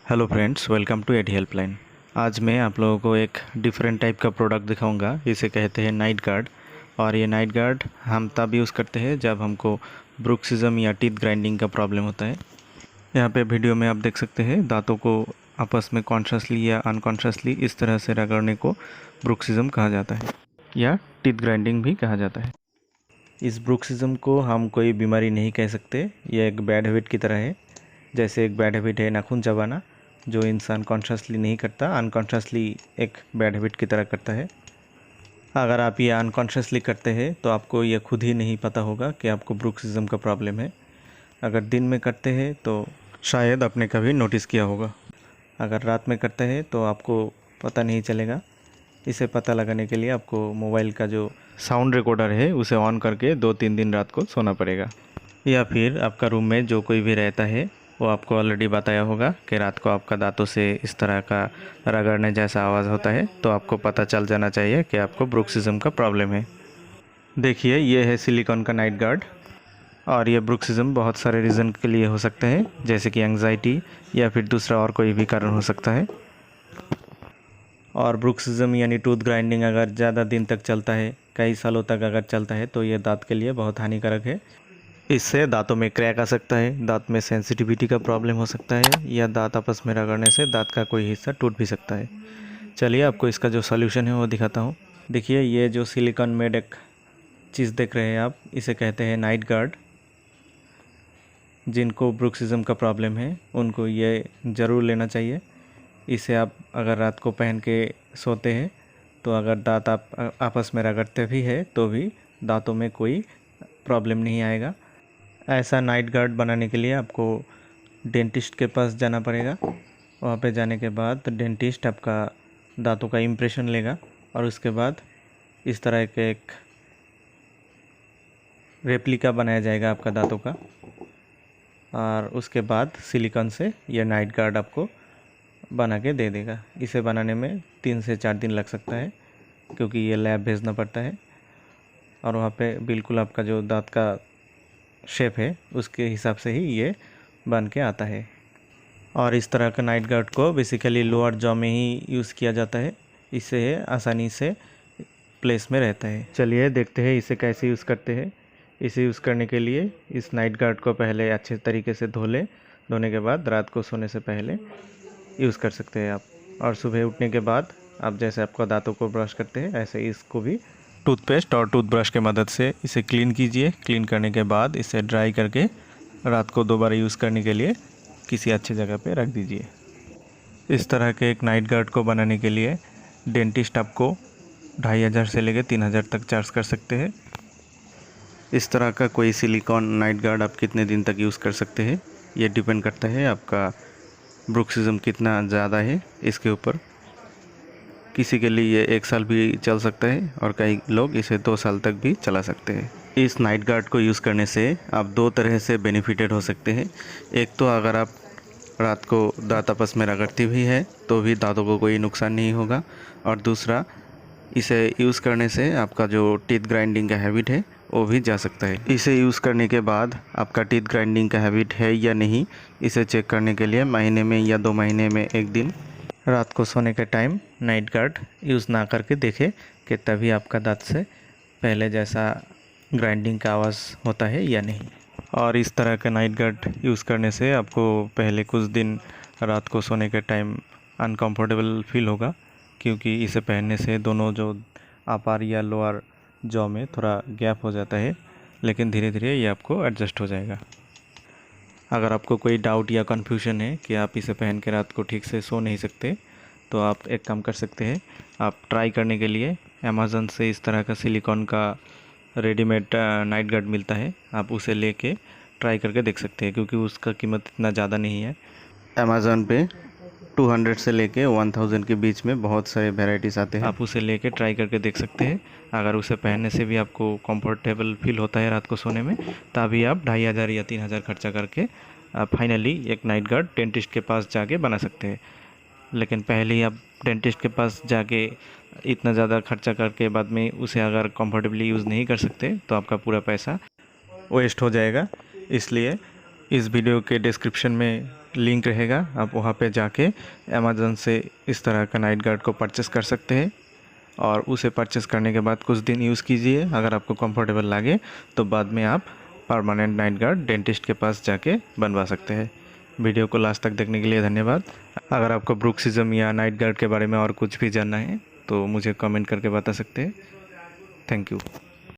Hello friends, welcome to AD helpline. आज मैं आप लोगों को एक डिफरेंट टाइप का प्रोडक्ट दिखाऊंगा। इसे कहते हैं नाइट गार्ड। और ये नाइट गार्ड हम तब यूज़ करते हैं जब हमको ब्रुक्सिज्म या टीथ ग्राइंडिंग का प्रॉब्लम होता है। यहाँ पे वीडियो में आप देख सकते हैं दांतों को आपस में कॉन्शियसली या अनकॉन्शियसली इस तरह से रगड़ने को ब्रुक्सिज्म कहा जाता है या टीथ ग्राइंडिंग भी कहा जाता है। इस ब्रुक्सिज्म को हम कोई बीमारी नहीं कह सकते। यह एक बैड हैबिट की तरह है। जैसे एक बैड हैबिट है नाखून चबाना, जो इंसान कॉन्शियसली नहीं करता, अनकॉन्शियसली एक बैड हैबिट की तरह करता है। अगर आप ये अनकॉन्शियसली करते हैं तो आपको ये खुद ही नहीं पता होगा कि आपको ब्रुक्सिज्म का प्रॉब्लम है। अगर दिन में करते हैं तो शायद आपने कभी नोटिस किया होगा। अगर रात में करते हैं तो आपको पता नहीं चलेगा। इसे पता लगाने के लिए आपको मोबाइल का जो साउंड रिकॉर्डर है उसे ऑन करके 2-3 दिन रात को सोना पड़ेगा। या फिर आपका रूम में जो कोई भी रहता है वो आपको ऑलरेडी बताया होगा कि रात को आपका दांतों से इस तरह का रगड़ने जैसा आवाज़ होता है, तो आपको पता चल जाना चाहिए कि आपको ब्रुक्सिज्म का प्रॉब्लम है। देखिए, ये है सिलिकॉन का नाइट गार्ड। और ये ब्रुक्सिज्म बहुत सारे रीज़न के लिए हो सकते हैं, जैसे कि एंग्जाइटी या फिर दूसरा और कोई भी कारण हो सकता है। और ब्रुक्सिज्म यानी टूथ ग्राइंडिंग अगर ज़्यादा दिन तक चलता है, कई सालों तक अगर चलता है, तो ये दांत के लिए बहुत हानिकारक है। इससे दांतों में क्रैक आ सकता है, दांत में सेंसिटिविटी का प्रॉब्लम हो सकता है, या दांत आपस में रगड़ने से दांत का कोई हिस्सा टूट भी सकता है। चलिए आपको इसका जो सॉल्यूशन है वो दिखाता हूँ। देखिए, ये जो सिलिकॉन मेड एक चीज़ देख रहे हैं आप, इसे कहते हैं नाइट गार्ड। जिनको ब्रुक्सिज्म का प्रॉब्लम है उनको ये ज़रूर लेना चाहिए। इसे आप अगर रात को पहन के सोते हैं तो अगर दांत आप आपस में रगड़ते भी है तो भी दांतों में कोई प्रॉब्लम नहीं आएगा। ऐसा नाइट गार्ड बनाने के लिए आपको डेंटिस्ट के पास जाना पड़ेगा। वहाँ पे जाने के बाद डेंटिस्ट आपका दांतों का इम्प्रेशन लेगा और उसके बाद इस तरह के एक रेप्लिका बनाया जाएगा आपका दांतों का। और उसके बाद सिलिकॉन से यह नाइट गार्ड आपको बना के दे देगा। इसे बनाने में 3 से 4 दिन लग सकता है, क्योंकि ये लैब भेजना पड़ता है और वहाँ पे बिल्कुल आपका जो दांत का शेप है उसके हिसाब से ही ये बन के आता है। और इस तरह का नाइट गार्ड को बेसिकली लोअर जॉ में ही यूज़ किया जाता है। इससे आसानी से प्लेस में रहता है। चलिए देखते हैं इसे कैसे यूज़ करते हैं। इसे यूज़ करने के लिए इस नाइट गार्ड को पहले अच्छे तरीके से धो लें। धोने के बाद रात को सोने से पहले यूज़ कर सकते हैं आप। और सुबह उठने के बाद आप जैसे आपका दांतों को ब्रश करते हैं ऐसे इसको भी टूथपेस्ट और टूथब्रश के मदद से इसे क्लीन कीजिए। क्लीन करने के बाद इसे ड्राई करके रात को दोबारा यूज़ करने के लिए किसी अच्छी जगह पे रख दीजिए। इस तरह के एक नाइट गार्ड को बनाने के लिए डेंटिस्ट आपको 2500 से लेकर 3000 तक चार्ज कर सकते हैं। इस तरह का कोई सिलिकॉन नाइट गार्ड आप कितने दिन तक यूज़ कर सकते हैं, ये डिपेंड करता है आपका ब्रुक्सिज्म कितना ज़्यादा है इसके ऊपर। किसी के लिए ये 1 साल भी चल सकता है और कई लोग इसे 2 साल तक भी चला सकते हैं। इस नाइट गार्ड को यूज़ करने से आप 2 तरह से बेनिफिटेड हो सकते हैं। एक तो अगर आप रात को दांत आपस में रगड़ती भी है तो भी दांतों को कोई नुकसान नहीं होगा। और दूसरा, इसे यूज़ करने से आपका जो टीथ ग्राइंडिंग का हैबिट है वो भी जा सकता है। इसे यूज़ करने के बाद आपका टीथ ग्राइंडिंग का हैबिट है या नहीं, इसे चेक करने के लिए महीने में या 2 महीने में एक दिन रात को सोने के टाइम नाइट गार्ड यूज़ ना करके देखें कि तभी आपका दांत से पहले जैसा ग्राइंडिंग का आवाज़ होता है या नहीं। और इस तरह का नाइट गार्ड यूज़ करने से आपको पहले कुछ दिन रात को सोने के टाइम अनकंफर्टेबल फील होगा, क्योंकि इसे पहनने से दोनों जो अपर या लोअर जॉ में थोड़ा गैप हो जाता है, लेकिन धीरे धीरे ये आपको एडजस्ट हो जाएगा। अगर आपको कोई डाउट या कन्फ्यूजन है कि आप इसे पहन के रात को ठीक से सो नहीं सकते, तो आप एक काम कर सकते हैं। आप ट्राई करने के लिए अमेज़न से इस तरह का सिलिकॉन का रेडीमेड नाइट गार्ड मिलता है, आप उसे लेके ट्राई करके देख सकते हैं, क्योंकि उसका कीमत इतना ज़्यादा नहीं है। अमेज़न पे 200 से लेके 1000 के बीच में बहुत सारे वेराइटीज़ आते हैं। आप उसे लेके ट्राई करके देख सकते हैं। अगर उसे पहनने से भी आपको कंफर्टेबल फील होता है रात को सोने में, तभी आप 2500 या 3000 खर्चा करके फाइनली एक नाइट गार्ड डेंटिस्ट के पास जाके बना सकते हैं। लेकिन पहले ही आप डेंटिस्ट के पास जाके इतना ज़्यादा खर्चा करके बाद में उसे अगर कंफर्टेबली यूज़ नहीं कर सकते तो आपका पूरा पैसा वेस्ट हो जाएगा। इसलिए इस वीडियो के डिस्क्रिप्शन में लिंक रहेगा, आप वहाँ पे जाके अमेज़न से इस तरह का नाइट गार्ड को परचेस कर सकते हैं। और उसे परचेस करने के बाद कुछ दिन यूज़ कीजिए, अगर आपको कंफर्टेबल लगे तो बाद में आप परमानेंट नाइट गार्ड डेंटिस्ट के पास जाके बनवा सकते हैं। वीडियो को लास्ट तक देखने के लिए धन्यवाद। अगर आपको ब्रुक्सिज्म या नाइट गार्ड के बारे में और कुछ भी जानना है तो मुझे कमेंट करके बता सकते हैं। Thank you.